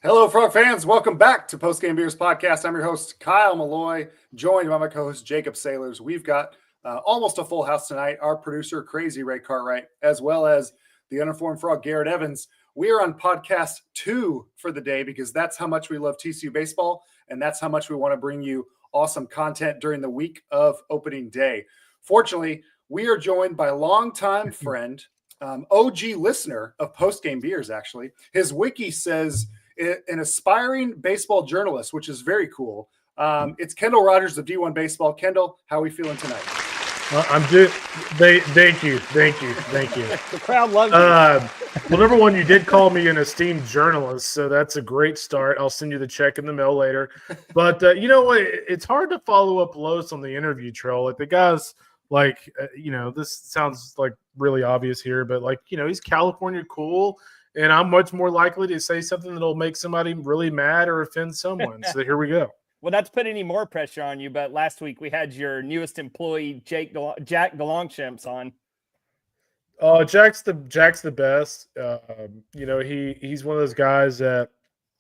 Hello, Frog fans. Welcome back to Post Game Beers Podcast. I'm your host, Kyle Malloy, joined by my co-host, Jacob Sailors. We've got almost a full house tonight. Our producer, Crazy Ray Cartwright, as well as the uninformed frog, Garrett Evans. We are on podcast 2 for the day because that's how much we love TCU baseball, and that's how much we want to bring you awesome content during the week of opening day. Fortunately, we are joined by longtime friend, OG listener of Post Game Beers, actually. His wiki says an aspiring baseball journalist, which is very cool. It's Kendall Rogers of D1 Baseball. Kendall, how are we feeling tonight? I'm good. Thank you. The crowd loves Well, number one, you did call me an esteemed journalist, so that's a great start. I'll send you the check in the mail later. But you know what? It's hard to follow up Los on the interview trail. Like the guy's this sounds like really obvious here, but he's California cool. And I'm much more likely to say something that'll make somebody really mad or offend someone. So here we go. Well, that's put any more pressure on you. But last week we had your newest employee, Jack DeLongchamps, on. Oh, Jack's the best. He's one of those guys that,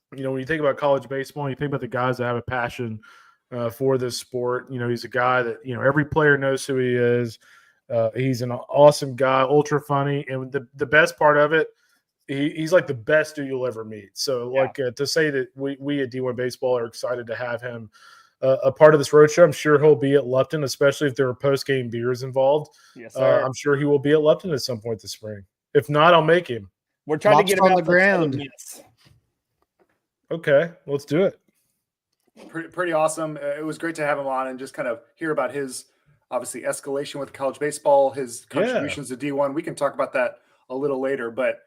when you think about college baseball, you think about the guys that have a passion for this sport. He's a guy that, every player knows who he is. He's an awesome guy, ultra funny. And the best part of it, he's like the best dude you'll ever meet. So to say that we at D1 Baseball are excited to have him a part of this roadshow. I'm sure he'll be at Lupton, especially if there are post-game beers involved. Yes, sir. I'm sure he will be at Lupton at some point this spring. If not, I'll make him. We're trying to get him on out the ground. Okay, let's do it. Pretty awesome. It was great to have him on and just kind of hear about his, obviously, escalation with college baseball, his contributions to D1. We can talk about that a little later, but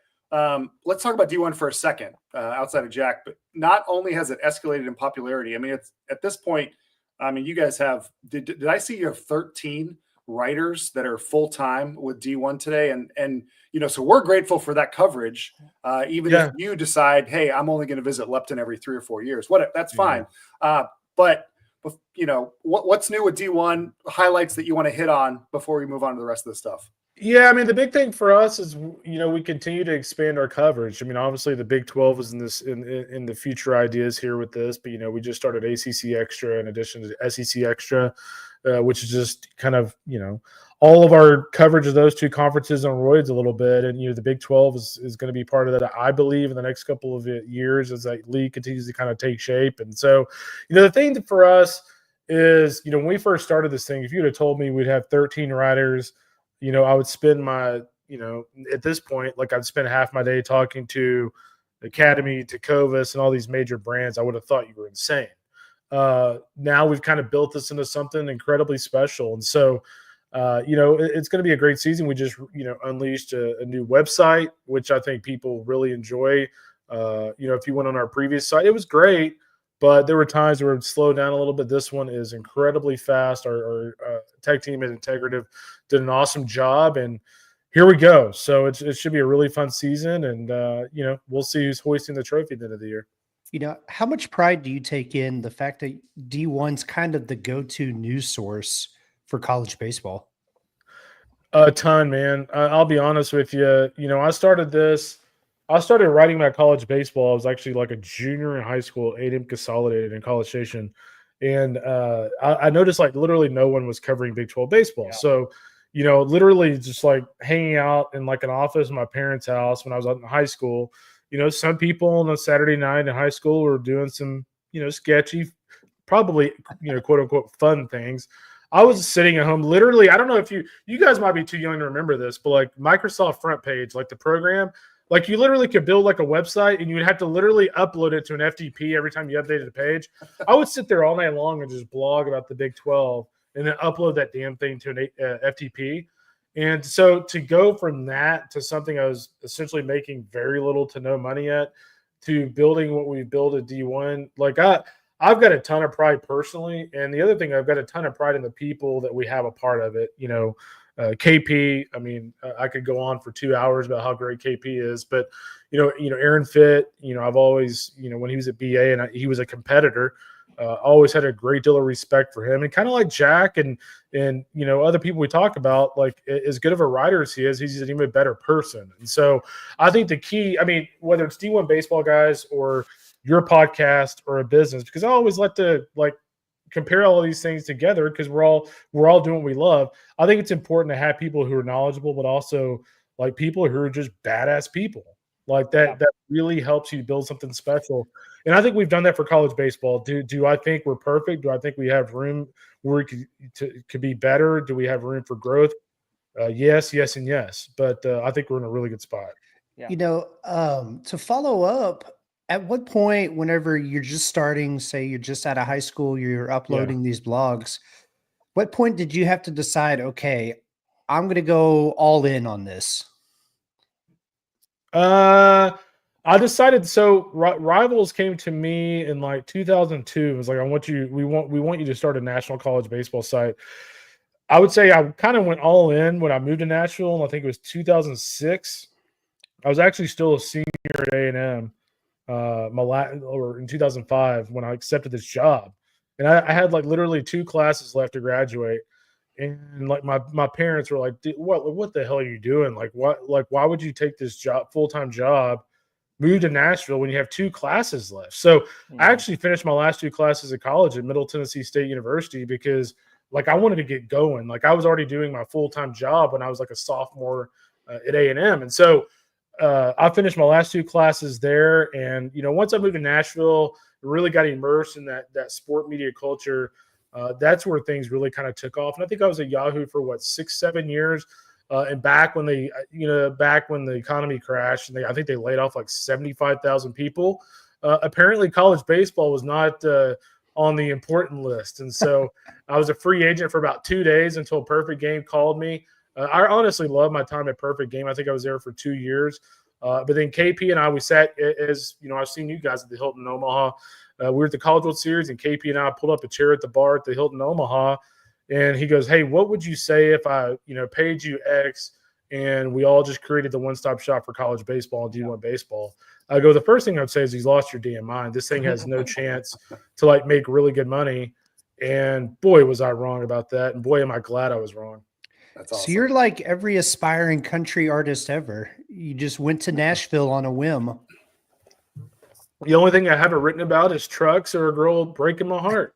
let's talk about D1 for a second, outside of Jack. But not only has it escalated in popularity, I mean, it's at this point, I mean, you guys have, did I see you have 13 writers that are full-time with D1 today? And so we're grateful for that coverage, even if you decide, hey, I'm only going to visit Lupton every 3 or 4 years. That's fine. But what's new with D1, highlights that you want to hit on before we move on to the rest of the stuff? Yeah, I mean, the big thing for us is, we continue to expand our coverage. I mean, obviously the Big 12 is in the future ideas here with this, but, we just started ACC Extra in addition to SEC Extra, which is just kind of, all of our coverage of those two conferences on roids a little bit. And, the Big 12 is going to be part of that, I believe, in the next couple of years as that league continues to kind of take shape. And so, the thing for us is, when we first started this thing, if you would have told me we'd have 13 writers, I would spend my, at this point, I'd spend half my day talking to Academy, to Covis, and all these major brands. I would have thought you were insane. Now we've kind of built this into something incredibly special. And so, it's going to be a great season. We just, unleashed a new website, which I think people really enjoy. If you went on our previous site, it was great, but there were times where it would slow down a little bit. This one is incredibly fast. Our tech team at Integrative did an awesome job, and here we go. So it should be a really fun season, and we'll see who's hoisting the trophy at the end of the year. How much pride do you take in the fact that D1's kind of the go-to news source for college baseball? A ton, man. I'll be honest with you. I started writing about college baseball. I was actually like a junior in high school, 8M Consolidated in College Station. And I noticed literally no one was covering Big 12 baseball. Yeah. So, literally just hanging out in an office in my parents' house when I was out in high school, some people on a Saturday night in high school were doing some, sketchy, probably, quote unquote, fun things. I was sitting at home, literally. I don't know if you guys might be too young to remember this, but Microsoft Front Page, the program, you literally could build a website and you would have to literally upload it to an FTP every time you updated the page. I would sit there all night long and just blog about the Big 12 and then upload that damn thing to an FTP. And so to go from that to something I was essentially making very little to no money at, to building what we built at D1, I've got a ton of pride personally. And the other thing, I've got a ton of pride in the people that we have a part of it. KP, I mean, I could go on for 2 hours about how great KP is, but Aaron Fitt, I've always, when he was at BA and he was a competitor, always had a great deal of respect for him, and kind of like Jack and other people we talk about, as good of a writer as he is, he's an even better person. And so I think the key, I mean, whether it's D1 baseball guys or your podcast or a business, because I always like to compare all of these things together because we're all doing what we love. I think it's important to have people who are knowledgeable, but also like people who are just badass people like that. Yeah. That really helps you build something special. And I think we've done that for college baseball. Do I think we're perfect? Do I think we have room where we could be better? Do we have room for growth? Yes, and yes. But I think we're in a really good spot. Yeah. To follow up, at what point, whenever you're just starting, say you're just out of high school, you're uploading these blogs, what point did you have to decide, okay, I'm going to go all in on this? I decided. So Rivals came to me in like 2002. It was like, we want you to start a national college baseball site. I would say I kind of went all in when I moved to Nashville, and I think it was 2006. I was actually still a senior at A&M, or in 2005 when I accepted this job, and I had like literally 2 classes left to graduate, and like my parents were like, "What the hell are you doing? Like why would you take this full-time job, move to Nashville when you have 2 classes left?" So I actually finished my last 2 classes at college at Middle Tennessee State University because like I wanted to get going. Like I was already doing my full-time job when I was like a sophomore at A&M, and so. I finished my last 2 classes there, and once I moved to Nashville, really got immersed in that sport media culture. That's where things really kind of took off. And I think I was at Yahoo for 6-7 years. And back when the economy crashed, and I think they laid off like 75,000 people. Apparently, college baseball was not on the important list, and so I was a free agent for about 2 days until Perfect Game called me. I honestly love my time at Perfect Game. I think I was there for 2 years. But then KP and I, we sat as I've seen you guys at the Hilton Omaha. We were at the College World Series, and KP and I pulled up a chair at the bar at the Hilton Omaha, and he goes, "Hey, what would you say if I, paid you X and we all just created the one-stop shop for college baseball and D1 baseball?" I go, "The first thing I'd say is he's lost your damn mind. This thing has no chance to like make really good money." And boy, was I wrong about that. And boy, am I glad I was wrong. That's awesome. So you're like every aspiring country artist ever. You just went to Nashville on a whim. The only thing I haven't written about is trucks or a girl breaking my heart.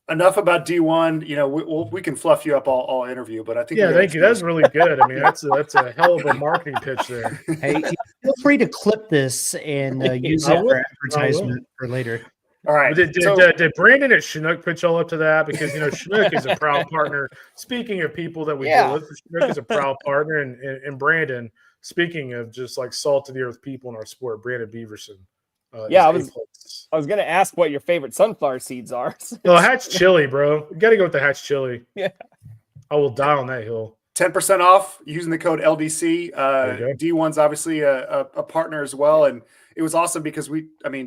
Enough about D1. We can fluff you up all interview, but I think thank you. That's really good. I mean, that's a hell of a marketing pitch there. Hey, feel free to clip this and use it for advertisement for later. All right. Did Brandon at Chinook pitch all up to that? Because Chinook is a proud partner. Speaking of people that we deal with, Chinook is a proud partner, and Brandon. Speaking of just like salt of the earth people in our sport, Brandon Beaverson. I was going to ask what your favorite sunflower seeds are. Oh, Hatch chili, bro. You got to go with the Hatch chili. Yeah, I will die on that hill. 10% off using the code LDC. D1's obviously a partner as well, and it was awesome because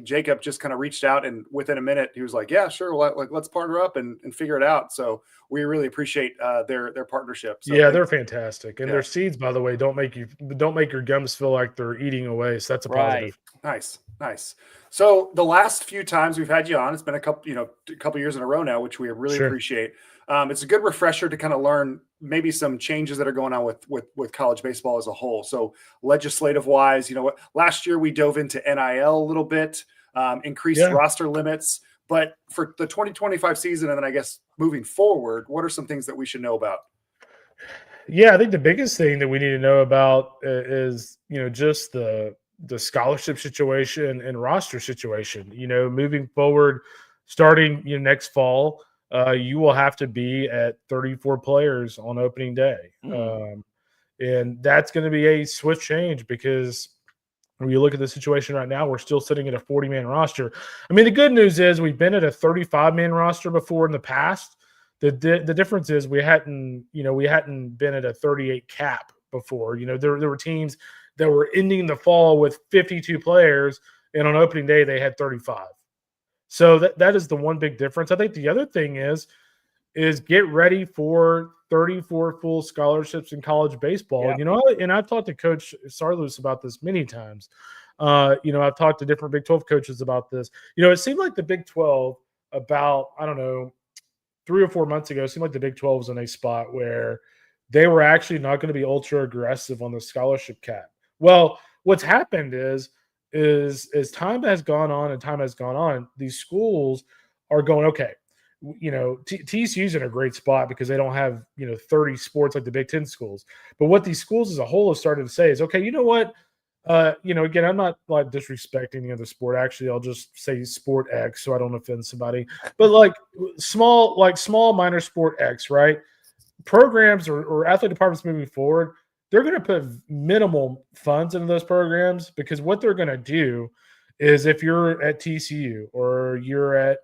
Jacob just kind of reached out, and within a minute he was like, "Yeah, sure, let's partner up and figure it out." So we really appreciate their partnership. So they're fantastic, and their seeds, by the way, don't make your gums feel like they're eating away. So that's a positive. Nice. So the last few times we've had you on, it's been a couple years in a row now, which we really appreciate. It's a good refresher to kind of learn maybe some changes that are going on with college baseball as a whole. So legislative wise, last year we dove into NIL a little bit, increased roster limits, but for the 2025 season, and then I guess moving forward, what are some things that we should know about? Yeah, I think the biggest thing that we need to know about is, just the scholarship situation and roster situation. Moving forward, starting next fall, you will have to be at 34 players on opening day. And that's going to be a swift change because when you look at the situation right now, we're still sitting at a 40-man roster. I mean, the good news is we've been at a 35-man roster before in the past. The difference is we hadn't been at a 38 cap before. There were teams that were ending the fall with 52 players, and on opening day they had 35. So that is the one big difference. I think the other thing is get ready for 34 full scholarships in college baseball. Yeah. And I've talked to Coach Sarlus about this many times. I've talked to different Big 12 coaches about this. It seemed like the Big 12 about, 3 or 4 months ago, it seemed like the Big 12 was in a spot where they were actually not going to be ultra aggressive on the scholarship cap. Well, what's happened is is as time has gone on, these schools are going, okay, TCU's in a great spot because they don't have 30 sports like the Big Ten schools. But what these schools as a whole have started to say is, okay, you know what? Again, I'm not like disrespecting the other sport. Actually, I'll just say sport X so I don't offend somebody. But like small minor sport X, right? Programs or athlete departments moving forward, they're going to put minimal funds into those programs because what they're going to do is if you're at TCU or you're at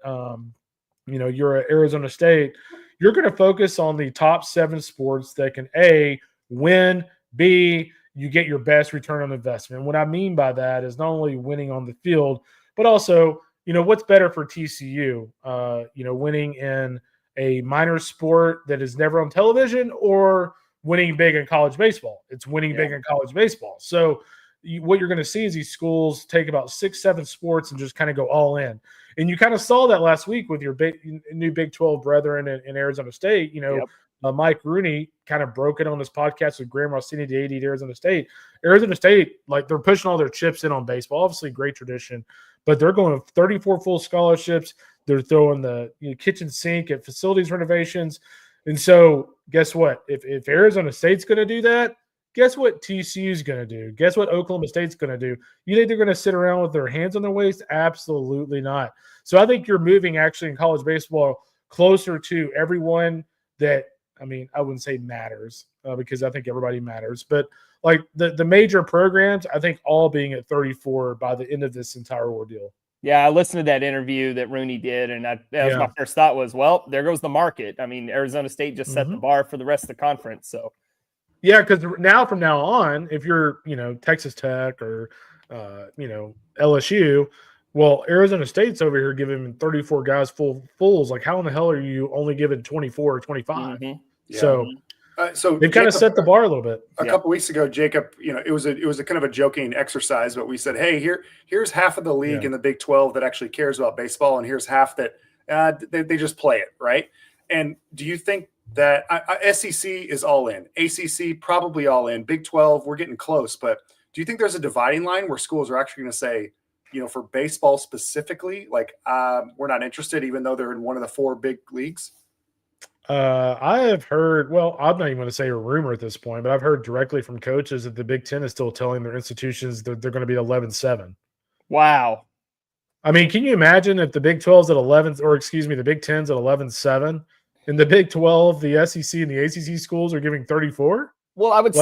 you're at Arizona State, you're going to focus on the top 7 sports that can A, win, B, you get your best return on investment. And what I mean by that is not only winning on the field, but also, what's better for TCU, winning in a minor sport that is never on television or winning big in college baseball. It's winning big in college baseball. So what you're going to see is these schools take about 6-7 sports and just kind of go all in. And you kind of saw that last week with your new Big 12 brethren in Arizona State. Mike Rooney kind of broke it on his podcast with Graham Rossini, the AD at Arizona State. Arizona State, like they're pushing all their chips in on baseball. Obviously, great tradition, but they're going to 34 full scholarships. They're throwing the kitchen sink at facilities renovations. And so guess what? If Arizona State's going to do that, guess what TCU's going to do? Guess what Oklahoma State's going to do? You think they're going to sit around with their hands on their waist? Absolutely not. So I think you're moving actually in college baseball closer to everyone that, I wouldn't say matters because I think everybody matters. But like the major programs, I think all being at 34 by the end of this entire ordeal. Yeah, I listened to that interview that Rooney did, and that was my first thought was, well, there goes the market. Arizona State just set the bar for the rest of the conference. So, yeah, because from now on, if you're, Texas Tech or, LSU, well, Arizona State's over here giving 34 guys fulls. Like, how in the hell are you only giving 24 or 25? Yeah. So they've kind of set the bar a little bit. A couple weeks ago, Jacob, it was a kind of a joking exercise, but we said, hey, here's half of the league in the Big 12 that actually cares about baseball, and here's half that they just play it, right? And do you think that SEC is all in, ACC probably all in, Big 12 we're getting close, but do you think there's a dividing line where schools are actually going to say, for baseball specifically, like we're not interested, even though they're in one of the 4 big leagues? I have heard, well, I'm not even going to say a rumor at this point, but I've heard directly from coaches that the Big Ten is still telling their institutions that they're going to be 11-7. Wow. Can you imagine if the Big 12's at 11, or excuse me, the Big 10's at 11-7, and the Big 12, the SEC, and the ACC schools are giving 34? Well, I would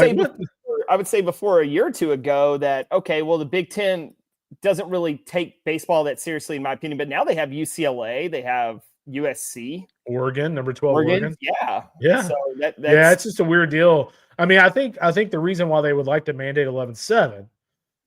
say before a year or two ago that, okay, well, the Big Ten doesn't really take baseball that seriously, in my opinion, but now they have UCLA, they have USC, Oregon, number 12, Oregon. Yeah. So it's just a weird deal. I think the reason why they would like to mandate 11-7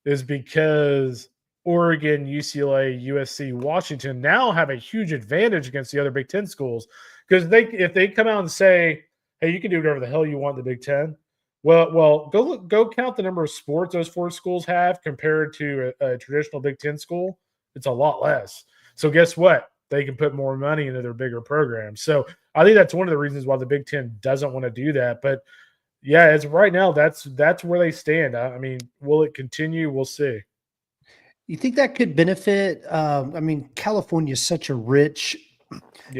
is because Oregon, UCLA, USC, Washington now have a huge advantage against the other Big Ten schools because if they come out and say, hey, you can do whatever the hell you want in the Big Ten. Well, go count the number of sports those 4 schools have compared to a traditional Big Ten school. It's a lot less. So guess what? They can put more money into their bigger programs. So I think that's one of the reasons why the Big Ten doesn't want to do that. But yeah, as of right now, that's where they stand. Will it continue? We'll see. You think that could benefit? California is such a rich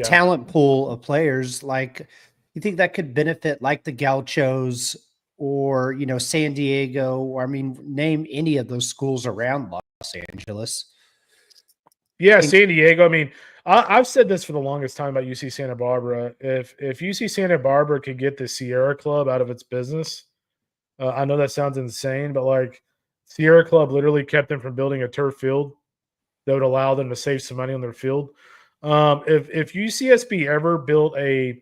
talent pool of players. Like, you think that could benefit like the Gauchos or, San Diego, or name any of those schools around Los Angeles? Yeah, San Diego. I've said this for the longest time about UC Santa Barbara. If UC Santa Barbara could get the Sierra Club out of its business, I know that sounds insane, but like Sierra Club literally kept them from building a turf field that would allow them to save some money on their field. If UCSB ever built a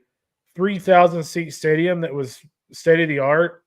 3,000 seat stadium that was state of the art,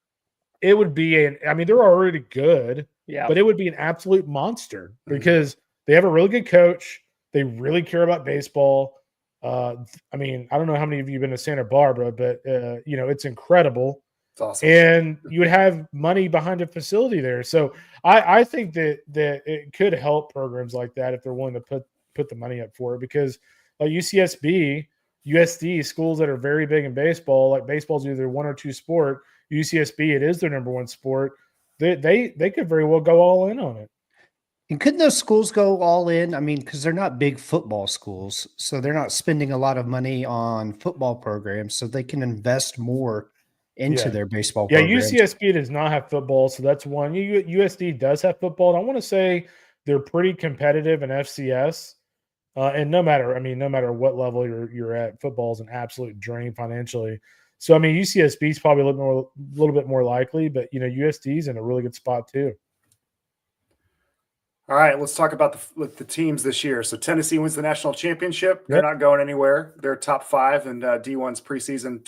it would be they're already good, but it would be an absolute monster because they have a really good coach. They really care about baseball. I don't know how many of you have been to Santa Barbara, but it's incredible. It's awesome. And you would have money behind a facility there. So I think that it could help programs like that if they're willing to put the money up for it, because like UCSB, USD, schools that are very big in baseball, like baseball's either 1 or 2 sport. UCSB, it is their number 1 sport. They could very well go all in on it. And couldn't those schools go all in? I mean, because they're not big football schools, so they're not spending a lot of money on football programs, so they can invest more into their baseball Yeah, programs. UCSB does not have football, so that's one. USD does have football, and I want to say they're pretty competitive in FCS. And no matter what level you're at, football is an absolute drain financially. So I mean, UCSB is probably a little bit more likely, but USD is in a really good spot too. All right, let's talk about the teams this year. So Tennessee wins the national championship. They're not going anywhere. They're top 5 in D1's preseason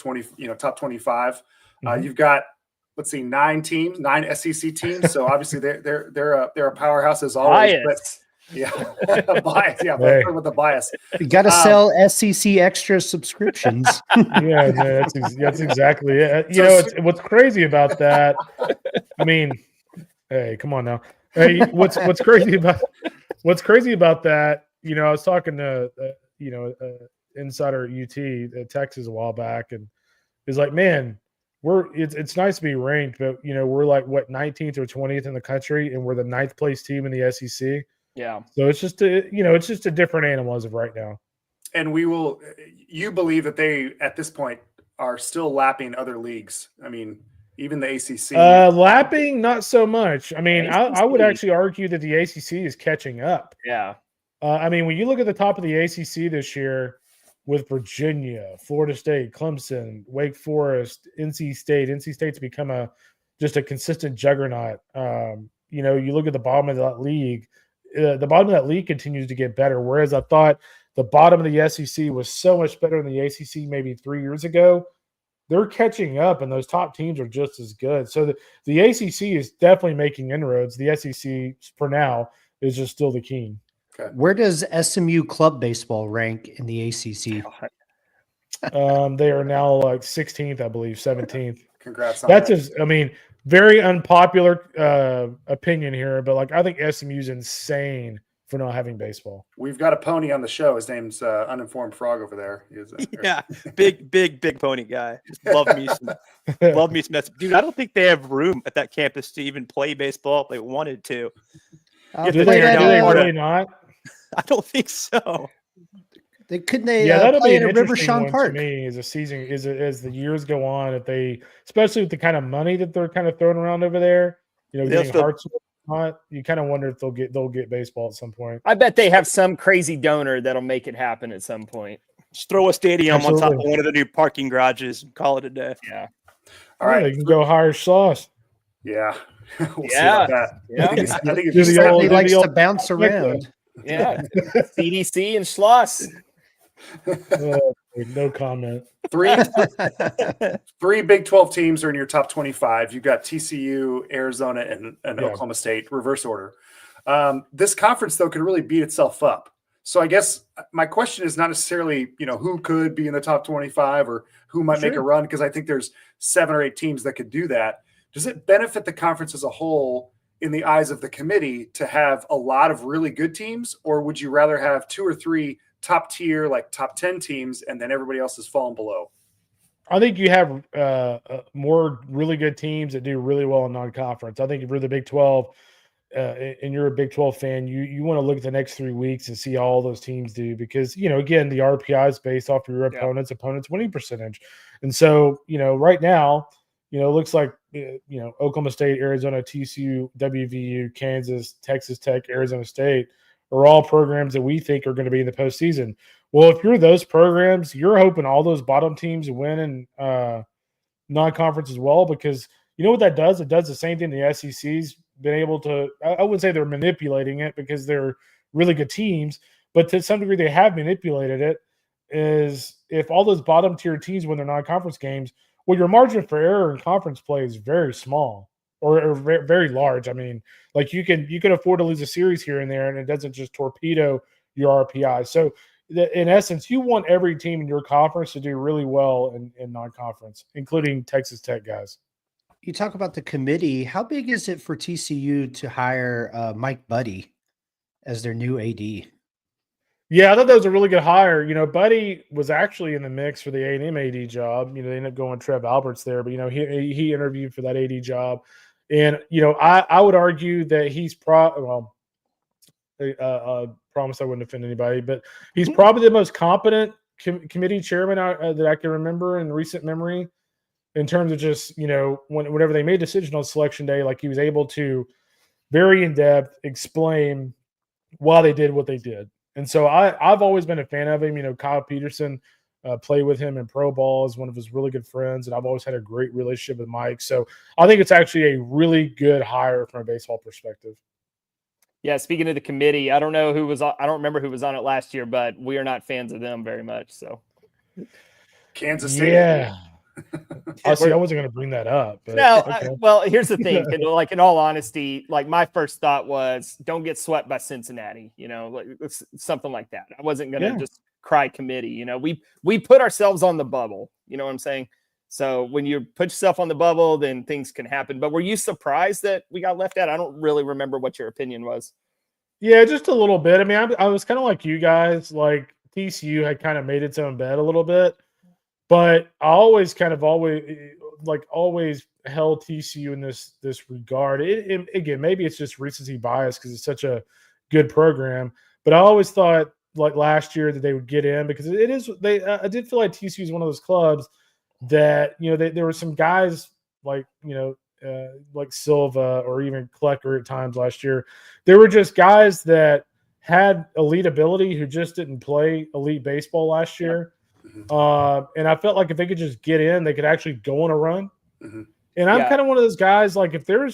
top 25. You've got, let's see, 9 SEC teams. So obviously they're a powerhouse as always. Bias. But bias. Yeah, but with the bias, you got to sell SEC extra subscriptions. Yeah, no, that's exactly it. What's crazy about that. I mean, hey, come on now. Hey, what's crazy about that? I was talking to insider at UT Texas a while back, and he's like, man, it's nice to be ranked, but we're like 19th or 20th in the country, and we're the 9th place team in the SEC. Yeah. So it's just a different animal as of right now. And you believe that they at this point are still lapping other leagues? I mean, even the ACC. Lapping, not so much. I mean, I would actually argue that the ACC is catching up. Yeah. I mean, when you look at the top of the ACC this year with Virginia, Florida State, Clemson, Wake Forest, NC State. NC State's become just a consistent juggernaut. You look at the bottom of that league. The bottom of that league continues to get better, whereas I thought the bottom of the SEC was so much better than the ACC maybe 3 years ago. They're catching up, and those top teams are just as good. So the ACC is definitely making inroads. The SEC, for now, is just still the king. Okay. Where does SMU club baseball rank in the ACC? They are now like 16th, I believe, 17th. Congrats on that. That's just, very unpopular opinion here, but I think SMU's insane for not having baseball. We've got a pony on the show. His name's Uninformed Frog over there. Yeah, big pony guy. Love me some. Dude, I don't think they have room at that campus to even play baseball if they wanted to. Do they really not? I don't think so. Couldn't they that'll play be at an a Rivershine Park? To me, as the years go on, if they, especially with the kind of money that they're kind of throwing around over there, getting hearts. You kind of wonder if they'll get baseball at some point. I bet they have some crazy donor that'll make it happen at some point. Just throw a stadium on top of one of the new parking garages and call it a day. Yeah. All right. They can go hire Sauce. Yeah. We'll see yeah. about that. Yeah. I think he likes to bounce around. Yeah. CDC and Schloss. No comment. Three Big 12 teams are in your top 25. You've got TCU, Arizona, and Oklahoma State, reverse order. This conference, though, could really beat itself up. So I guess my question is not necessarily, who could be in the top 25 or who might make a run, because I think there's 7 or 8 teams that could do that. Does it benefit the conference as a whole in the eyes of the committee to have a lot of really good teams, or would you rather have 2 or 3 top tier, like top 10 teams, and then everybody else is falling below? I think you have more really good teams that do really well in non-conference. I think if you're the Big 12 and you're a Big 12 fan, you want to look at the next 3 weeks and see how all those teams do, because, again, the RPI is based off of your opponent's winning percentage. And so, right now, it looks like, Oklahoma State, Arizona, TCU, WVU, Kansas, Texas Tech, Arizona State are all programs that we think are going to be in the postseason. Well, if you're those programs, you're hoping all those bottom teams win in non-conference as well, because you know what that does? It does the same thing the SEC's been able to – I wouldn't say they're manipulating it because they're really good teams, but to some degree they have manipulated it, is if all those bottom tier teams win their non-conference games, well, your margin for error in conference play is very small or very large. I mean, like you can afford to lose a series here and there, and it doesn't just torpedo your RPI. So in essence, you want every team in your conference to do really well in non-conference, including Texas Tech guys. You talk about the committee. How big is it for TCU to hire Mike Buddy as their new AD? Yeah, I thought that was a really good hire. Buddy was actually in the mix for the A&M AD job. They ended up going Trev Alberts there, but he interviewed for that AD job, and I would argue that he's Promise I wouldn't offend anybody, but he's probably the most competent committee chairman that I can remember in recent memory, in terms of just, whenever they made decisions on selection day, like he was able to very in depth explain why they did what they did. And so I've always been a fan of him. Kyle Peterson played with him in pro ball, as one of his really good friends, and I've always had a great relationship with Mike. So I think it's actually a really good hire from a baseball perspective. Yeah, speaking of the committee, I don't remember who was on it last year, but we are not fans of them very much. So Kansas State. Yeah. I wasn't going to bring that up. But, no, okay. well, here's the thing. Like, in all honesty, like, my first thought was, don't get swept by Cincinnati. Like, it's something like that. I wasn't going to just cry committee. We put ourselves on the bubble. You know what I'm saying? So when you put yourself on the bubble, then things can happen. But were you surprised that we got left out? I don't really remember what your opinion was. Yeah, just a little bit. I mean, I was kind of like you guys. Like, TCU had kind of made its own bed a little bit. But I always held TCU in this regard. Again, maybe it's just recency bias because it's such a good program. But I always thought, like last year, that they would get in, because it is. I did feel like TCU is one of those clubs that there were some guys like Silva or even Klecker at times last year. There were just guys that had elite ability who just didn't play elite baseball last year. And I felt like if they could just get in, they could actually go on a run. Mm-hmm. And I'm kind of one of those guys, like, if there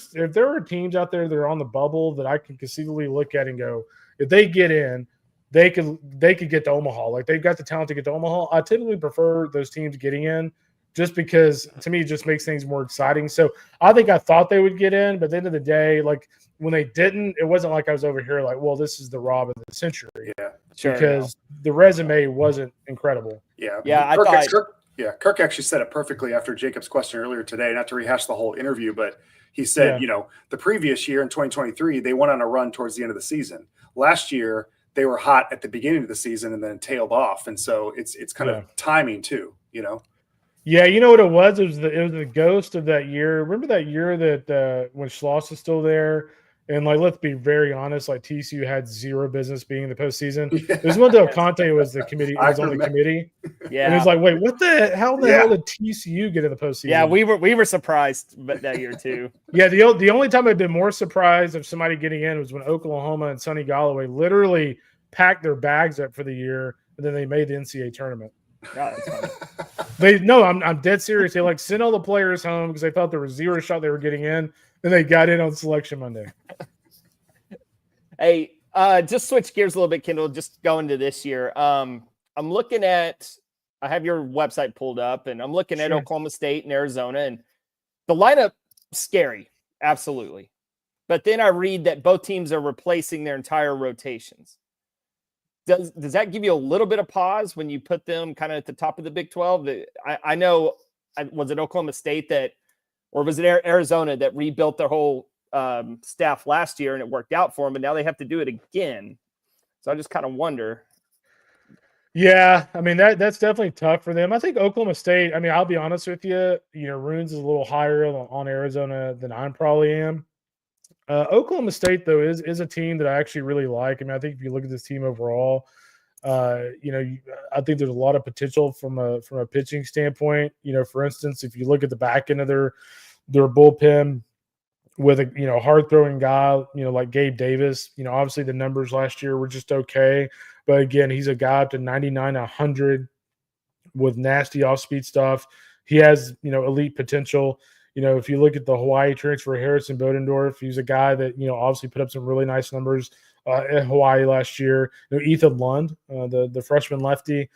are teams out there that are on the bubble that I can conceivably look at and go, if they get in, they could get to Omaha. Like, they've got the talent to get to Omaha. I typically prefer those teams getting in, just because, to me, it just makes things more exciting. So I thought they would get in, but at the end of the day, like, when they didn't, it wasn't like I was over here like, well, this is the rob of the century. Yeah, sure. Because the resume wasn't incredible. Yeah. Kirk actually said it perfectly after Jacob's question earlier today, not to rehash the whole interview, but he said, the previous year in 2023, they went on a run towards the end of the season. Last year, they were hot at the beginning of the season and then tailed off. And so it's kind of timing too, Yeah, you know what it was? It was the ghost of that year. Remember that year that when Schloss was still there? And, like, let's be very honest, like, TCU had zero business being in the postseason. It was when Del Conte was the committee, was on the committee. Yeah. And it was like, wait, how the hell did TCU get in the postseason? Yeah, we were surprised that year too. Yeah, the only time I'd been more surprised of somebody getting in was when Oklahoma and Sonny Galloway literally packed their bags up for the year, and then they made the NCAA tournament. God, that's funny. I'm dead serious. They, like, sent all the players home because they thought there was zero shot they were getting in. And they got in on selection Monday. Hey, just switch gears a little bit, Kendall. Just going to this year. I'm looking at. I have your website pulled up, and I'm looking at Oklahoma State and Arizona, and the lineup scary, absolutely. But then I read that both teams are replacing their entire rotations. Does that give you a little bit of pause when you put them kind of at the top of the Big 12? I know, was it Oklahoma State that, or was it Arizona that rebuilt their whole staff last year and it worked out for them, and now they have to do it again? So I just kind of wonder. Yeah, I mean, that's definitely tough for them. I think Oklahoma State, I mean, I'll be honest with you, Runes is a little higher on Arizona than I probably am. Oklahoma State, though, is a team that I actually really like. I mean, I think if you look at this team overall, I think there's a lot of potential from a pitching standpoint. For instance, if you look at the back end of their bullpen with a hard throwing guy, like Gabe Davis, obviously the numbers last year were just okay, but again, he's a guy up to 99, 100 with nasty off speed stuff. He has elite potential. If you look at the Hawaii transfer, Harrison Bodendorf, he's a guy that obviously put up some really nice numbers at Hawaii last year. Ethan Lund, the freshman lefty,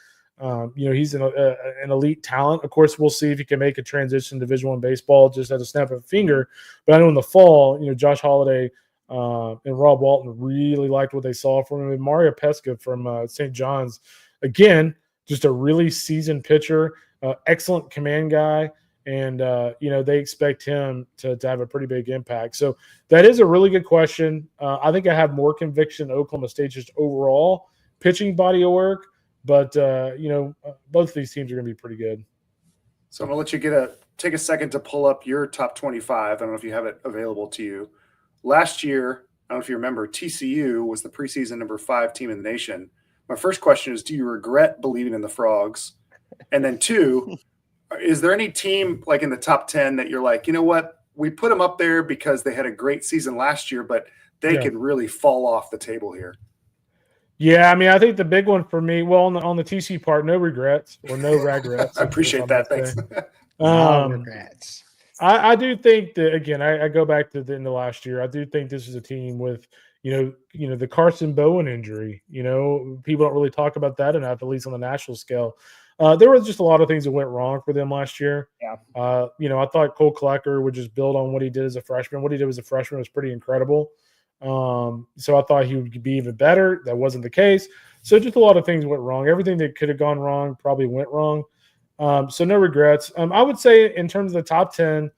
he's an elite talent. Of course, we'll see if he can make a transition to Division I baseball just at a snap of a finger. But I know in the fall, Josh Holliday and Rob Walton really liked what they saw from him. And Mario Pesca from St. John's, again, just a really seasoned pitcher, excellent command guy. And, they expect him to have a pretty big impact. So that is a really good question. I think I have more conviction in Oklahoma State just overall pitching body of work. But, both of these teams are going to be pretty good. So I'm going to let you take a second to pull up your top 25. I don't know if you have it available to you. Last year, don't know if you remember, TCU was the preseason number 5 team in the nation. My first question is, do you regret believing in the Frogs? And then 2, is there any team like in the top 10 that you're like, you know what, we put them up there because they had a great season last year, but they could really fall off the table here? Yeah, I mean, I think the big one for me, well, on the TC part, no regrets or no regrets. I appreciate that. Thanks. No regrets. I do think that, again, I go back to the end of last year. I do think this is a team with, the Carson Bowen injury. People don't really talk about that enough, at least on the national scale. There was just a lot of things that went wrong for them last year. Yeah. I thought Cole Klecker would just build on what he did as a freshman. What he did as a freshman was pretty incredible. So I thought he would be even better. That wasn't the case. So just a lot of things went wrong. Everything that could have gone wrong probably went wrong. So no regrets. I would say in terms of the top 10,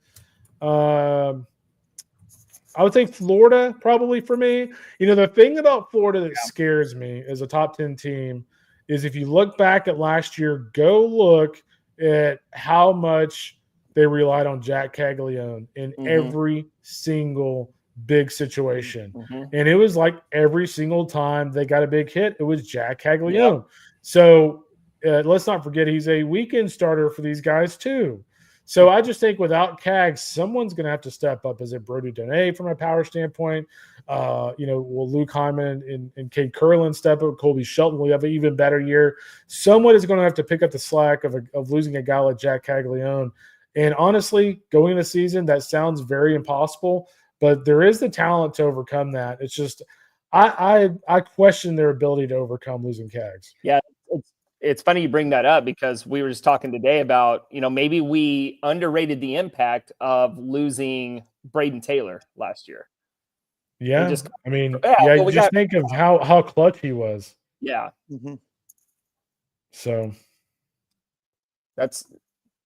I would say Florida probably for me. The thing about Florida that scares me as a top 10 team is if you look back at last year, go look at how much they relied on Jack Caglione in every single big situation. And it was like every single time they got a big hit, it was Jack Caglione. Yep. So let's not forget he's a weekend starter for these guys too. So I just think without Cag, someone's going to have to step up. Is it Brody Donay from a power standpoint? Will Luke Hyman and Cade Curlin step up? Colby Shelton will have an even better year. Someone is going to have to pick up the slack of losing a guy like Jack Caglione. And honestly, going into the season, that sounds very impossible. But there is the talent to overcome that. It's just I question their ability to overcome losing Cags. Yeah, it's funny you bring that up because we were just talking today about, maybe we underrated the impact of losing Braden Taylor last year. Yeah, just think of how clutch he was. Yeah. So that's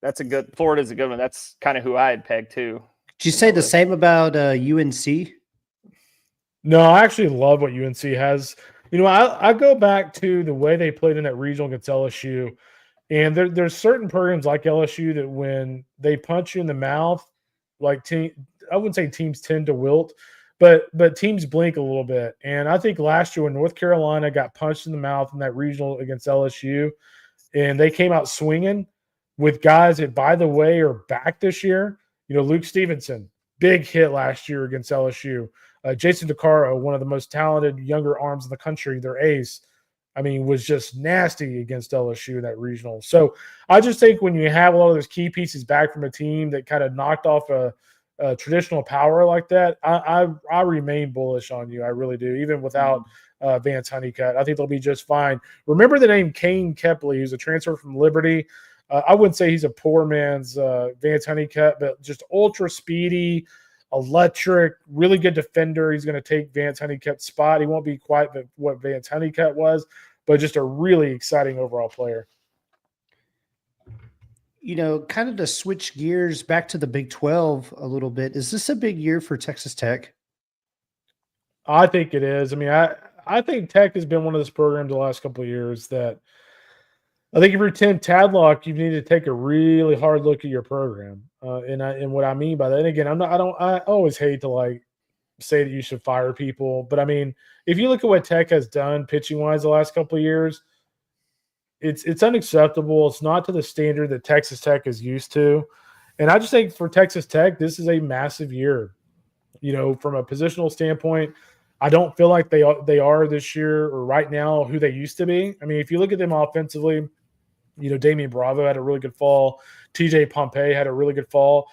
a good. Florida's a good one. That's kind of who I had pegged too. Did you say the same about UNC? No, I actually love what UNC has. I go back to the way they played in that regional against LSU, and there's certain programs like LSU that when they punch you in the mouth, I wouldn't say teams tend to wilt, but teams blink a little bit. And I think last year when North Carolina got punched in the mouth in that regional against LSU, and they came out swinging with guys that, by the way, are back this year. Luke Stevenson, big hit last year against LSU. Jason DeCaro, one of the most talented younger arms in the country, their ace, was just nasty against LSU in that regional. So I just think when you have a lot of those key pieces back from a team that kind of knocked off a traditional power like that, I remain bullish on you. I really do, even without Vance Honeycutt. I think they'll be just fine. Remember the name Kane Kepley, who's a transfer from Liberty. I wouldn't say he's a poor man's Vance Honeycutt, but just ultra speedy, electric, really good defender. He's going to take Vance Honeycutt's spot. He won't be quite what Vance Honeycutt was, but just a really exciting overall player. Kind of to switch gears back to the Big 12 a little bit, is this a big year for Texas Tech? I think it is. I think Tech has been one of those programs the last couple of years that I think if you're Tim Tadlock, you need to take a really hard look at your program. And what I mean by that, and again, I always hate to say that you should fire people, but if you look at what Tech has done pitching wise the last couple of years, it's unacceptable. It's not to the standard that Texas Tech is used to. And I just think for Texas Tech, this is a massive year. From a positional standpoint, I don't feel like they are this year or right now who they used to be. If you look at them offensively, Damian Bravo had a really good fall. TJ Pompey had a really good fall.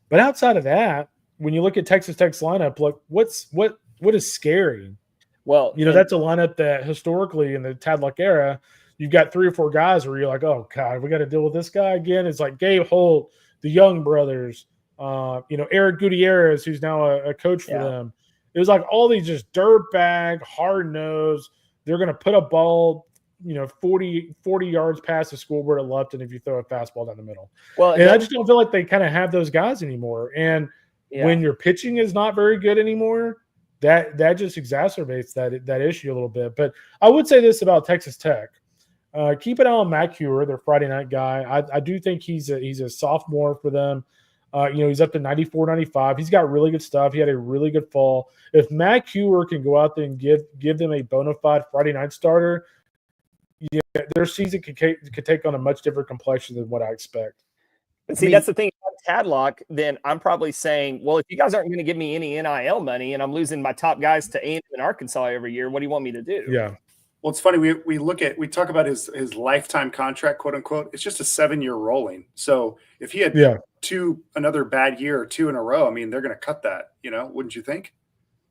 But outside of that, when you look at Texas Tech's lineup, what is scary? Well, that's a lineup that historically in the Tadlock era, you've got 3 or 4 guys where you're like, oh, God, we got to deal with this guy again. It's like Gabe Holt, the Young brothers, Eric Gutierrez, who's now a coach for them. It was like all these just dirtbag, hard-nosed. They're going to put a ball, 40 yards past the scoreboard at Lupton if you throw a fastball down the middle. Well, and I just don't feel like they kind of have those guys anymore. And when your pitching is not very good anymore, that just exacerbates that issue a little bit. But I would say this about Texas Tech. Keep an eye on Matt Hewer, their Friday night guy. I do think he's a sophomore for them. He's up to 94, 95. He's got really good stuff. He had a really good fall. If Matt Huer can go out there and give them a bona fide Friday night starter, their season could take on a much different complexion than what I expect. But see, that's the thing about Tadlock. Then I'm probably saying, well, if you guys aren't going to give me any NIL money and I'm losing my top guys to A&M and Arkansas every year, what do you want me to do? Yeah. Well, it's funny. We talk about his lifetime contract, quote unquote. It's just a 7-year rolling. So if he had another bad year or 2 in a row, I mean, they're going to cut that. Wouldn't you think?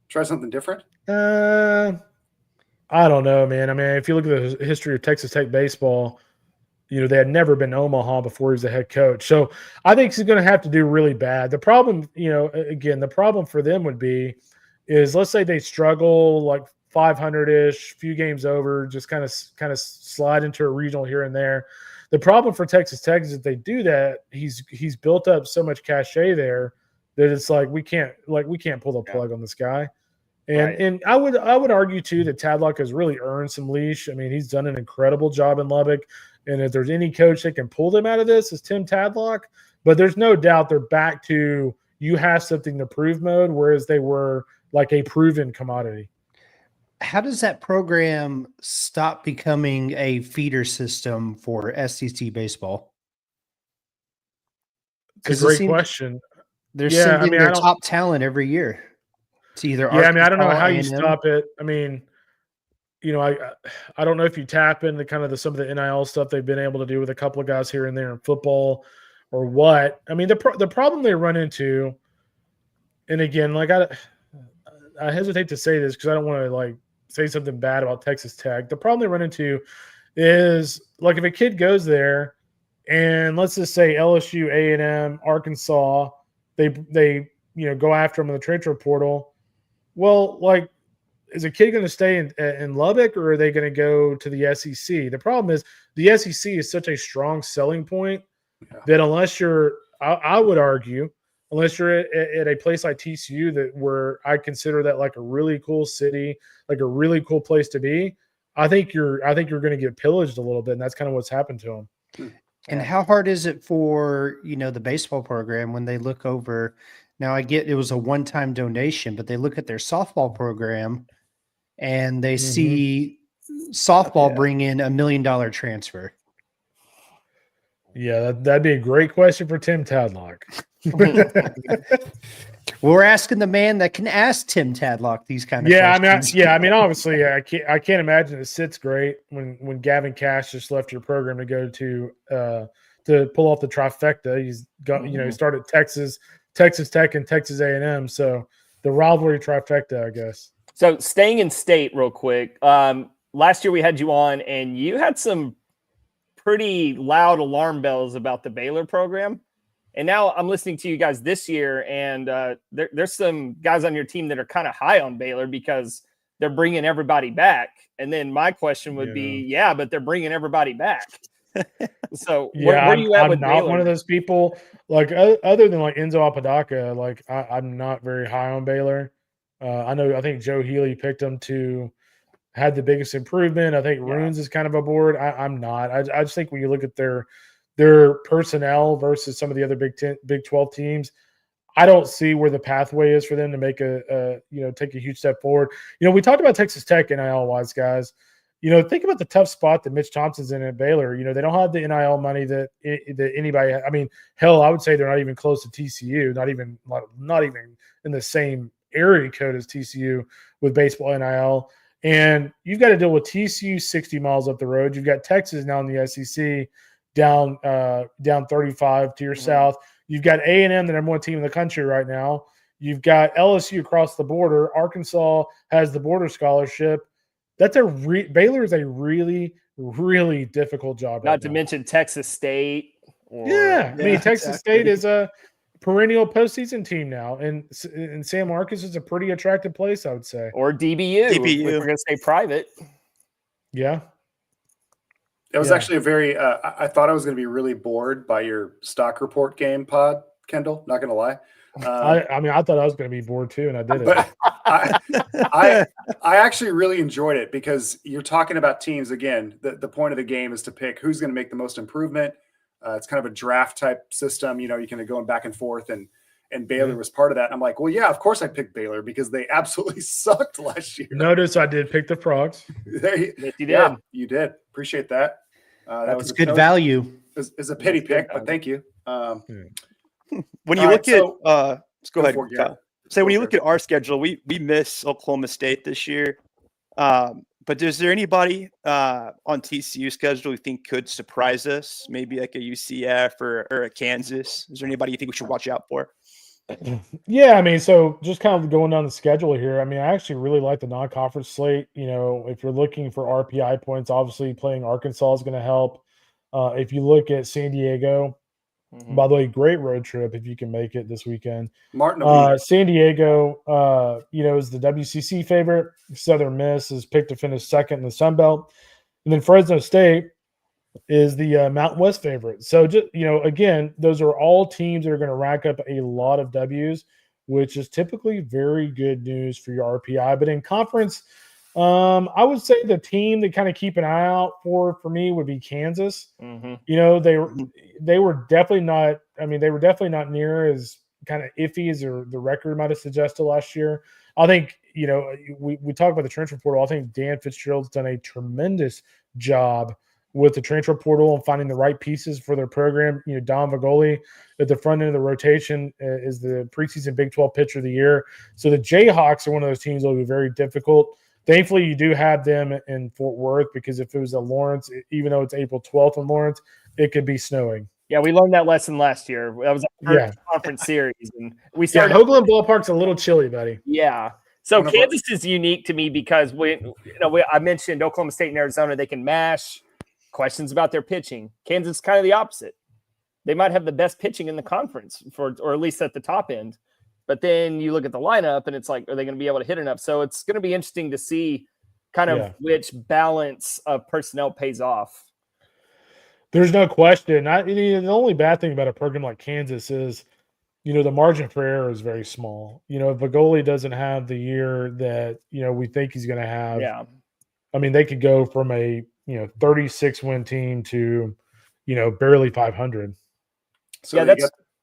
Try something different. I don't know, man. I mean, if you look at the history of Texas Tech baseball, they had never been to Omaha before he was the head coach. So I think he's going to have to do really bad. The problem, again, the problem for them would be is, let's say they struggle like 500-ish, few games over, just kind of slide into a regional here and there. The problem for Texas Tech is if they do that, he's built up so much cachet there that it's like we can't pull the plug on this guy. And I would argue too that Tadlock has really earned some leash. I mean, he's done an incredible job in Lubbock, and if there's any coach that can pull them out of this, it's Tim Tadlock. But there's no doubt they're back to you have something to prove mode, whereas they were like a proven commodity. How does that program stop becoming a feeder system for SEC baseball? It's a great question. They're sending their top talent every year. It's either I don't know how you stop it. I mean, I don't know if you tap into kind of some of the NIL stuff they've been able to do with a couple of guys here and there in football or what. I mean, the problem they run into, and again, like I hesitate to say this because I don't want to like say something bad about Texas Tech. The problem they run into is like if a kid goes there and let's just say LSU, A&M, Arkansas, they go after them in the transfer portal. Well, like, is a kid going to stay in Lubbock or are they going to go to the SEC? The problem is the SEC is such a strong selling point that unless you're, I would argue, unless you're at a place like TCU where I consider that like a really cool city, like a really cool place to be, I think you're going to get pillaged a little bit, and that's kind of what's happened to them. And how hard is it for the baseball program when they look over? Now I get it was a one-time donation, but they look at their softball program and they see softball bring in $1 million transfer. Yeah, that'd be a great question for Tim Tadlock. We're asking the man that can ask Tim Tadlock these kind of questions. I mean, obviously, I can't imagine it sits great when Gavin Cash just left your program to go to pull off the trifecta. He's got he started Texas Tech, and Texas A&M, so the rivalry trifecta, I guess. So staying in state real quick. Last year we had you on, and you had some pretty loud alarm bells about the Baylor program. And now I'm listening to you guys this year, and there's some guys on your team that are kind of high on Baylor because they're bringing everybody back. And then my question would be, but they're bringing everybody back. So where are you at with Baylor? I'm not one of those people. Like other than like Enzo Apodaca, like I'm not very high on Baylor. I think Joe Healy picked them to had the biggest improvement. I think Runes is kind of a board. I'm not. I just think when you look at their personnel versus some of the other Big 12 teams, I don't see where the pathway is for them to make take a huge step forward. We talked about Texas Tech NIL wise, guys. Think about the tough spot that Mitch Thompson's in at Baylor. They don't have the NIL money that anybody. I mean, hell, I would say they're not even close to TCU. Not even in the same area code as TCU with baseball NIL. And you've got to deal with TCU 60 miles up the road. You've got Texas now in the SEC down 35 to your south. You've got A&M, the number one team in the country right now. You've got LSU across the border. Arkansas has the border scholarship. That's Baylor is a really, really difficult job. Not to mention Texas State. Texas State is a perennial postseason team now, and San Marcos is a pretty attractive place, I would say. Or DBU. If we're going to stay private. Yeah. It was actually a very I thought I was going to be really bored by your stock report game pod, Kendall, not going to lie. I thought I was going to be bored too, and I did it. But I actually really enjoyed it because you're talking about teams. Again, the point of the game is to pick who's going to make the most improvement. It's kind of a draft type system. You can go back and forth, and Baylor was part of that. I'm like, well, yeah, of course I picked Baylor because they absolutely sucked last year. Notice I did pick the Frogs. Yes, you did. Yeah, you did. Appreciate that. That was good value. Is a pity pick, but thank you. When you look at let's go ahead, Kyle. So when you look at our schedule, we miss Oklahoma State this year. But is there anybody on TCU schedule you think could surprise us? Maybe like a UCF or a Kansas? Is there anybody you think we should watch out for? Yeah, I mean, so just kind of going down the schedule here. I mean, I actually really like the non-conference slate. If you're looking for RPI points, obviously playing Arkansas is going to help. If you look at San Diego, by the way, great road trip if you can make it this weekend. San Diego, is the WCC favorite. Southern Miss is picked to finish second in the Sun Belt, and then Fresno State is the Mountain West favorite. So just again, those are all teams that are going to rack up a lot of W's, which is typically very good news for your RPI. But in conference, I would say the team to kind of keep an eye out for me would be Kansas. They were definitely not. I mean, they were definitely not near as kind of iffy as the record might have suggested last year. I think we talk about the transfer portal. I think Dan Fitzgerald's done a tremendous job with the transfer portal and finding the right pieces for their program. Don Vagoli at the front end of the rotation is the preseason Big 12 pitcher of the year. So the Jayhawks are one of those teams that will be very difficult. Thankfully, you do have them in Fort Worth because if it was at Lawrence, even though it's April 12th in Lawrence, it could be snowing. Yeah, we learned that lesson last year. That was our first conference series, and we started. Hoagland Ballpark's a little chilly, buddy. Yeah. So Kansas is unique to me because I mentioned Oklahoma State and Arizona. They can mash. Questions about their pitching. Kansas is kind of the opposite. They might have the best pitching in the conference or at least at the top end. But then you look at the lineup and it's like, are they going to be able to hit enough? So it's going to be interesting to see kind of which balance of personnel pays off. There's no question. The only bad thing about a program like Kansas is, the margin for error is very small. If Vagoli doesn't have the year that, we think he's going to have. Yeah. I mean, they could go from a 36 win team to, barely 500. So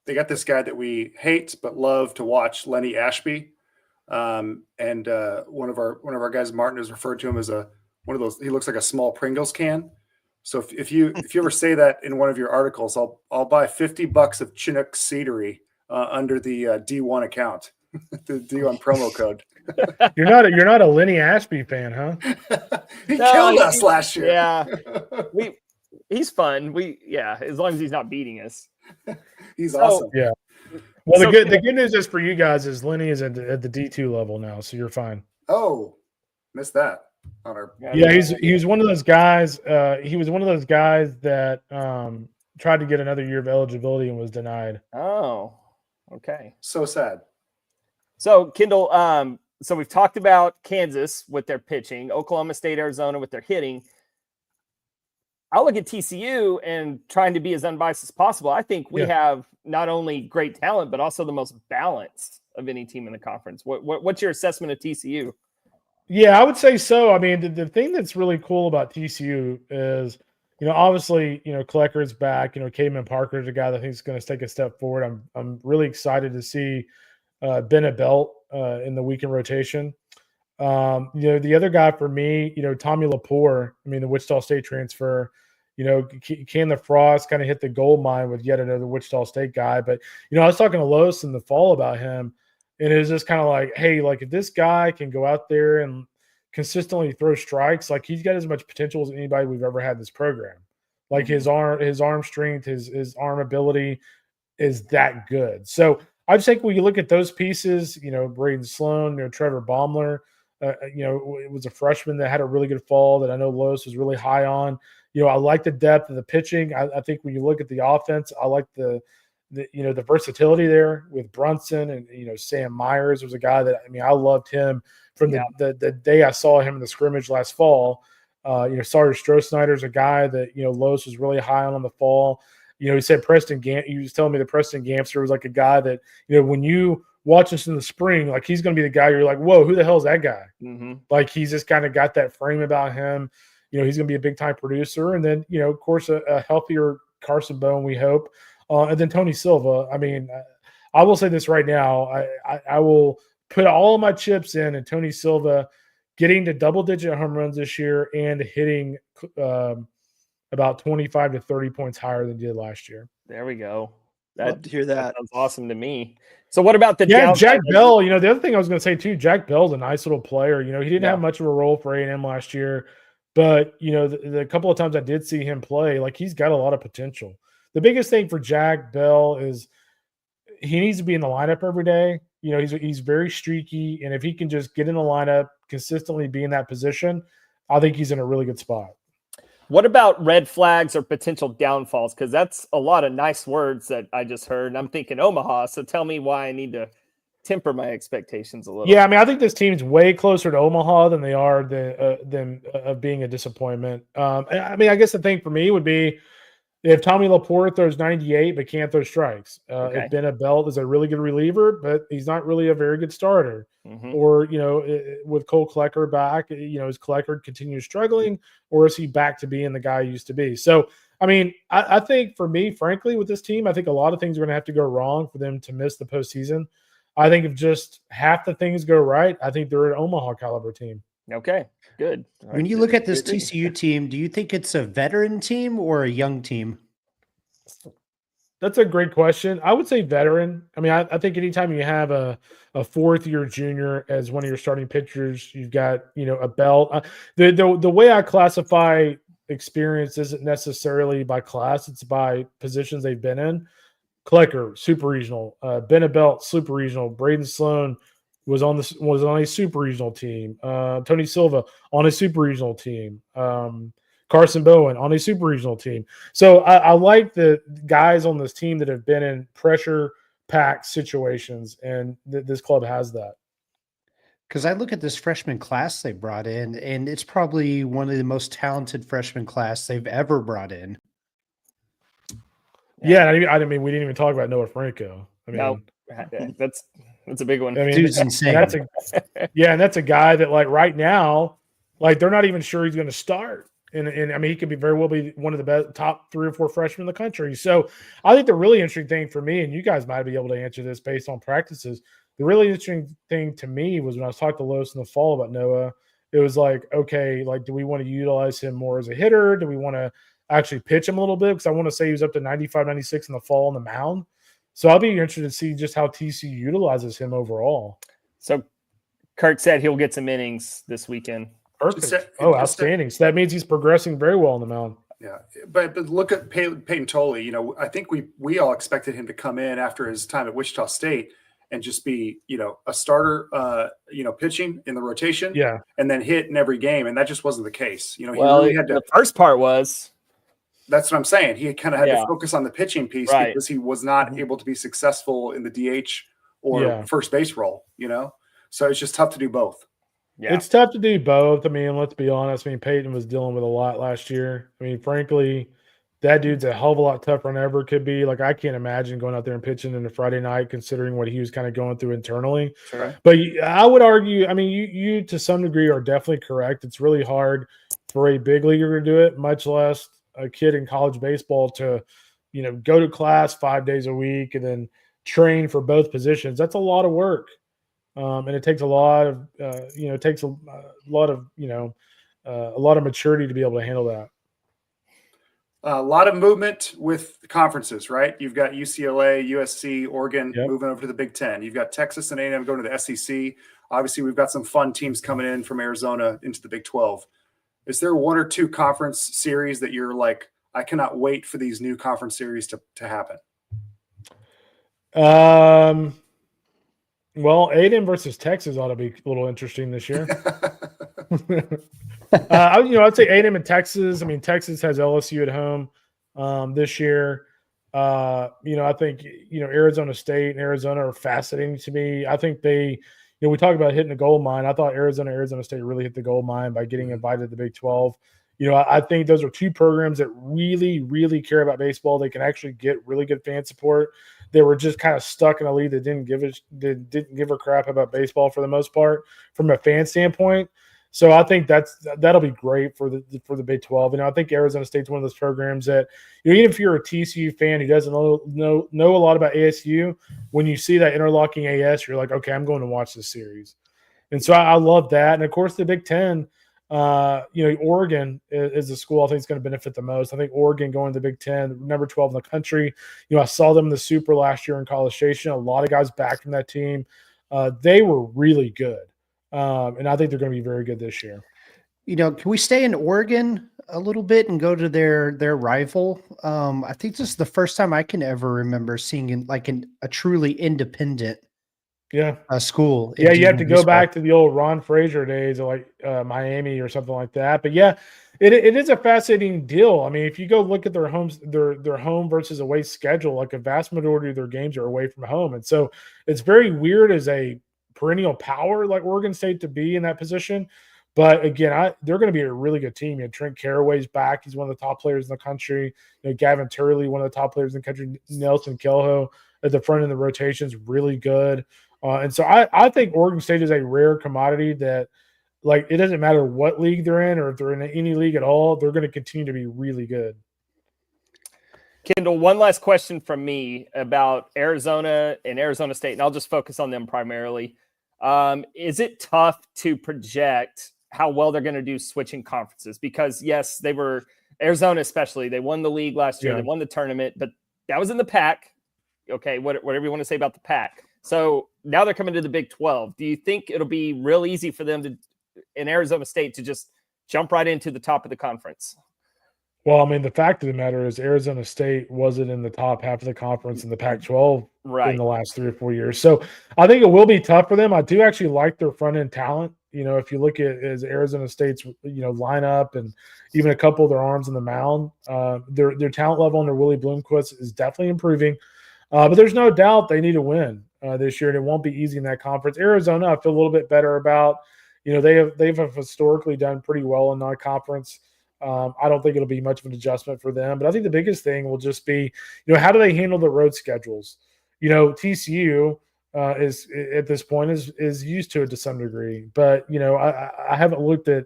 they got this guy that we hate but love to watch, Lenny Ashby, and one of our guys, Martin, has referred to him as one of those. He looks like a small Pringles can. So if you ever say that in one of your articles, I'll buy $50 of Chinook Seedery under the D1 account, the D1 promo code. You're not a Lenny Ashby fan, huh? He killed us last year. Yeah, he's fun. As long as he's not beating us. He's awesome. Yeah. Well, the good news is for you guys is Lenny is at the D2 level now, so you're fine. Oh, missed that. He was one of those guys. He was one of those guys that tried to get another year of eligibility and was denied. Oh, okay. So sad. So Kendall, so we've talked about Kansas with their pitching, Oklahoma State, Arizona with their hitting. I look at TCU and trying to be as unbiased as possible. I think we have not only great talent, but also the most balanced of any team in the conference. What's your assessment of TCU? Yeah, I would say so. I mean, the thing that's really cool about TCU is, obviously, Klecker is back. Cademan Parker is a guy that I think is going to take a step forward. I'm really excited to see Bennett Belt in the weekend rotation. The other guy for me, Tommy Lepore, the Wichita State transfer, can the Frost kind of hit the gold mine with yet another Wichita State guy. But, I was talking to Lois in the fall about him, and it was just kind of like, hey, like if this guy can go out there and consistently throw strikes, like he's got as much potential as anybody we've ever had in this program. Like his arm strength, his arm ability is that good. So I just think when you look at those pieces, Braden Sloan, Trevor Baumler, it was a freshman that had a really good fall that I know Lois was really high on. I like the depth of the pitching. I think when you look at the offense, I like the versatility there with Brunson and, Sam Myers was a guy that, I loved him from the day I saw him in the scrimmage last fall. Sawyer Stroh-Snyder's a guy that, Lois was really high on the fall. He said he was telling me that Preston Gamster was like a guy that, when you watch us in the spring, like he's going to be the guy you're like, whoa, who the hell is that guy? Mm-hmm. Like he's just kind of got that frame about him. He's going to be a big time producer. And then, of course, a healthier Carson Bowen, we hope. And then Tony Silva. I mean, I will say this right now. I will put all of my chips in and Tony Silva getting to double-digit home runs this year and hitting about 25 to 30 points higher than he did last year. There we go. Love to hear that. That sounds awesome to me. So what about the Jack Bell? You know, the other thing I was going to say too, Jack Bell's a nice little player. You know, he didn't have much of a role for A&M last year, but you know, the couple of times I did see him play, like he's got a lot of potential. The biggest thing for Jack Bell is he needs to be in the lineup every day. You know, he's very streaky, and if he can just get in the lineup, consistently be in that position, I think he's in a really good spot. What about red flags or potential downfalls? Because that's a lot of nice words that I just heard, and I'm thinking Omaha. So tell me why I need to temper my expectations a little. Yeah, I mean, I think this team's way closer to Omaha than they are than being a disappointment. I mean, I guess the thing for me would be if Tommy Laporte throws 98 but can't throw strikes. If Ben Abelt is a really good reliever, but he's not really a very good starter. Or, you know, with Cole Klecker back, you know, is Klecker continue struggling, or is he back to being the guy he used to be? So, I mean, I think for me, frankly, with this team, I think a lot of things are going to have to go wrong for them to miss the postseason. I think if just half the things go right, I think they're an Omaha caliber team. Okay, good. When you look at this TCU team, do you think it's a veteran team or a young team? That's a great question. I would say veteran. I mean, I think anytime you have a fourth-year junior as one of your starting pitchers, you've got, you know, a Belt. The way I classify experience isn't necessarily by class; it's by positions they've been in. Klecker, super regional. Ben Abelt, super regional. Braden Sloan was on a super regional team. Tony Silva on a super regional team. Carson Bowen on a super regional team. So I like the guys on this team that have been in pressure-packed situations, and this club has that. Because I look at this freshman class they brought in, and it's probably one of the most talented freshman class they've ever brought in. Yeah, I mean, we didn't even talk about Noah Franco. I mean, no, that's a big one. I mean, dude's insane. And that's a guy that, like, right now, like, they're not even sure he's going to start. And I mean, he could be very well be one of the best top 3 or 4 freshmen in the country. So I think the really interesting thing for me, and you guys might be able to answer this based on practices, the really interesting thing to me was when I was talking to Lois in the fall about Noah, it was like, okay, like, do we want to utilize him more as a hitter? Do we want to actually pitch him a little bit? Because I want to say he was up to 95, 96 in the fall on the mound. So I'll be interested to see just how TCU utilizes him overall. So Kurt said he'll get some innings this weekend. Perfect. Outstanding. So that means he's progressing very well on the mound. Yeah, but look at Peyton Tolley. You know, I think we all expected him to come in after his time at Wichita State and just be, you know, a starter, you know, pitching in the rotation, and then hit in every game, and that just wasn't the case. You know, he really had to. The first part was. That's what I'm saying. He kind of had to focus on the pitching piece because he was not able to be successful in the DH or first base role. You know, so it's just tough to do both. Yeah. It's tough to do both. I mean, let's be honest. I mean, Peyton was dealing with a lot last year. I mean, frankly, that dude's a hell of a lot tougher than ever could be. Like, I can't imagine going out there and pitching in a Friday night, considering what he was kind of going through internally. Sure. But I would argue, I mean, you to some degree are definitely correct. It's really hard for a big leaguer to do it, much less a kid in college baseball to, you know, go to class 5 days a week and then train for both positions. That's a lot of work. And it takes a lot of, you know, it takes a lot of, you know, a lot of maturity to be able to handle that. A lot of movement with the conferences, right? You've got UCLA, USC, Oregon moving over to the Big Ten. You've got Texas and A&M going to the SEC. Obviously, we've got some fun teams coming in from Arizona into the Big 12. Is there 1 or 2 conference series that you're like, I cannot wait for these new conference series to happen? Well, A&M versus Texas ought to be a little interesting this year. I'd say A&M and Texas. I mean, Texas has LSU at home this year. I think, Arizona State and Arizona are fascinating to me. I think they, we talk about hitting the gold mine. I thought Arizona State really hit the gold mine by getting invited to the Big 12. I think those are 2 programs that really, really care about baseball. They can actually get really good fan support. They were just kind of stuck in a league that didn't give a crap about baseball for the most part from a fan standpoint. So I think that'll be great for the Big 12. And I think Arizona State's one of those programs that, even if you're a TCU fan who doesn't know a lot about ASU, when you see that interlocking AS, you're like, okay, I'm going to watch this series. And so I love that. And of course, the Big 10. Oregon is the school I think is going to benefit the most. I think Oregon going to the Big 10, number 12 in the country. I saw them in the Super last year in College Station. A lot of guys back from that team. They were really good. And I think they're going to be very good this year. Can we stay in Oregon a little bit and go to their rival? I think this is the first time I can ever remember seeing a truly independent school. Yeah, you have to go back to the old Ron Frazier days of Miami or something like that. But yeah, it is a fascinating deal. I mean, if you go look at their homes, their home versus away schedule, like a vast majority of their games are away from home. And so it's very weird as a perennial power like Oregon State to be in that position. But again, they're going to be a really good team. Trent Carraway's back. He's one of the top players in the country. Gavin Turley, one of the top players in the country. Nelson Kelho at the front end of the rotation is really good. And so I think Oregon State is a rare commodity that, it doesn't matter what league they're in or if they're in any league at all, they're going to continue to be really good. Kendall, one last question from me about Arizona and Arizona State, and I'll just focus on them primarily. Is it tough to project how well they're going to do switching conferences? Because, yes, they were – Arizona especially, they won the league last year. Yeah. They won the tournament, but that was in the Pac. Okay, whatever you want to say about the Pac. So now they're coming to the Big 12. Do you think it'll be real easy for them in Arizona State to just jump right into the top of the conference? Well, I mean, the fact of the matter is Arizona State wasn't in the top half of the conference in the Pac-12 in the last 3 or 4 years. So I think it will be tough for them. I do actually like their front-end talent. If you look at Arizona State's, lineup and even a couple of their arms in the mound, their talent level under Willie Bloomquist is definitely improving. But there's no doubt they need to win this year, and it won't be easy in that conference. Arizona, I feel a little bit better about. They've historically done pretty well in non-conference. I don't think it'll be much of an adjustment for them, but I think the biggest thing will just be, how do they handle the road schedules? TCU is at this point is used to it to some degree, but I haven't looked at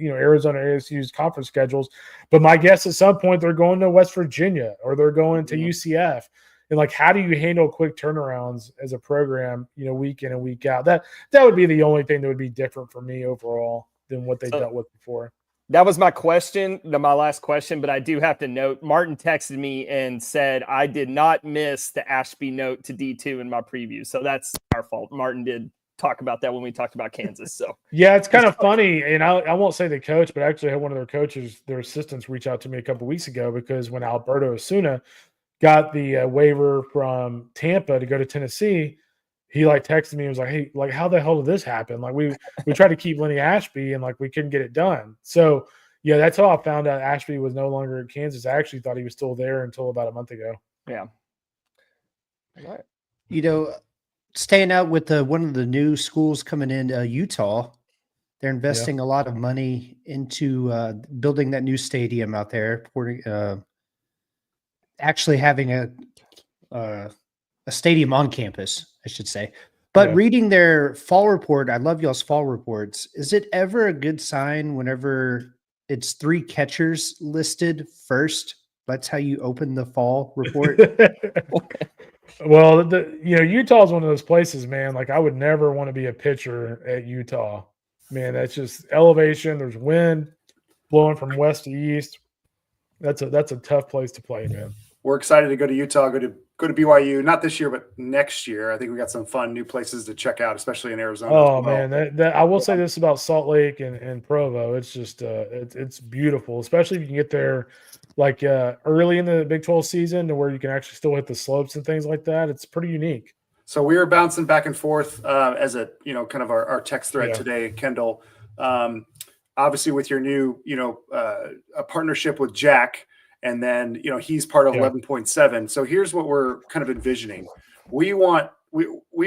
Arizona ASU's conference schedules, but my guess at some point they're going to West Virginia or they're going to UCF. And how do you handle quick turnarounds as a program, week in and week out? That would be the only thing that would be different for me overall than what they dealt with before. That was my question, my last question, but I do have to note, Martin texted me and said I did not miss the Ashby note to D2 in my preview. So that's our fault. Martin did talk about that when we talked about Kansas. So yeah, it's kind of funny. And I won't say the coach, but actually I had one of their coaches, their assistants, reach out to me a couple of weeks ago because when Alberto Osuna got the waiver from Tampa to go to Tennessee, he texted me and was like, hey, how the hell did this happen? We tried to keep Lenny Ashby and we couldn't get it done. So yeah, that's how I found out Ashby was no longer in Kansas. I actually thought he was still there until about a month ago. Yeah. All right. Staying out with one of the new schools coming in, Utah, they're investing a lot of money into building that new stadium out there, actually having a stadium on campus, I should say. But reading their fall report, I love y'all's fall reports. Is it ever a good sign whenever it's 3 catchers listed first? That's how you open the fall report. Well, Utah is one of those places, man. I would never want to be a pitcher at Utah. Man, that's just elevation. There's wind blowing from west to east. That's a tough place to play, man. We're excited to go to Utah, go to BYU, not this year, but next year. I think we got some fun new places to check out, especially in Arizona. Oh, man, I will say this about Salt Lake and Provo. It's just it's beautiful, especially if you can get there early in the Big 12 season to where you can actually still hit the slopes and things like that. It's pretty unique. So we were bouncing back and forth as a kind of our text thread today, Kendall. Obviously, with your new a partnership with Jack. And then, he's part of 11.7. So here's what we're kind of envisioning. We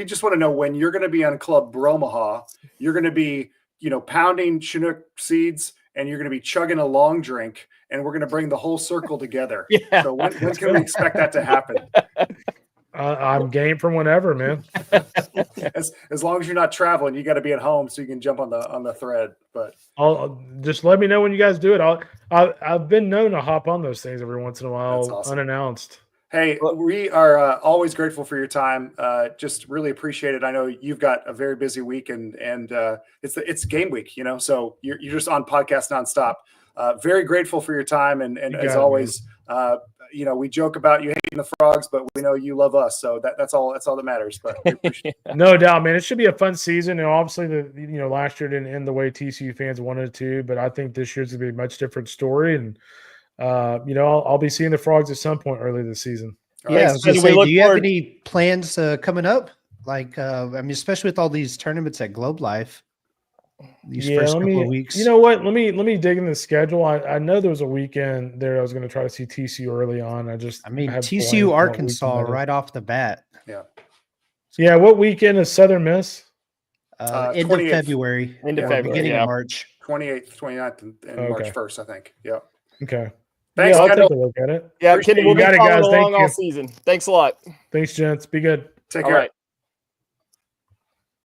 just want to know when you're going to be on Club Bromaha, you're going to be, pounding Chinook seeds and you're going to be chugging a long drink and we're going to bring the whole circle together. Yeah. So when can we expect that to happen? I'm game from whenever, man. as long as you're not traveling, you got to be at home so you can jump on the thread. But I'll just let me know when you guys do it. I've been known to hop on those things every once in a while, awesome. Unannounced. Hey, we are always grateful for your time. Just really appreciate it. I know you've got a very busy week, and it's game week, so you're just on podcast nonstop. Very grateful for your time, and as always, we joke about you hating the Frogs, but we know you love us, so that's all that matters. But no doubt, man, it should be a fun season. And obviously, last year didn't end the way TCU fans wanted it to, but I think this year's gonna be a much different story. And I'll be seeing the Frogs at some point early this season. Yeah, I was gonna say, do you have any plans coming up? Like, especially with all these tournaments at Globe Life. These first couple of weeks. You know what? Let me dig in the schedule. I know there was a weekend there I was going to try to see TCU early on. TCU Arkansas right off the bat. Yeah. What weekend is Southern Miss? End of February. Beginning of March. 28th, 29th, and March 1st, I think. Yeah. Okay. Thanks, I'll Kendall. take a look at it. Yeah, Kendall, we'll be following along all season. Thanks a lot. Thanks, gents. Be good. Take care. All right.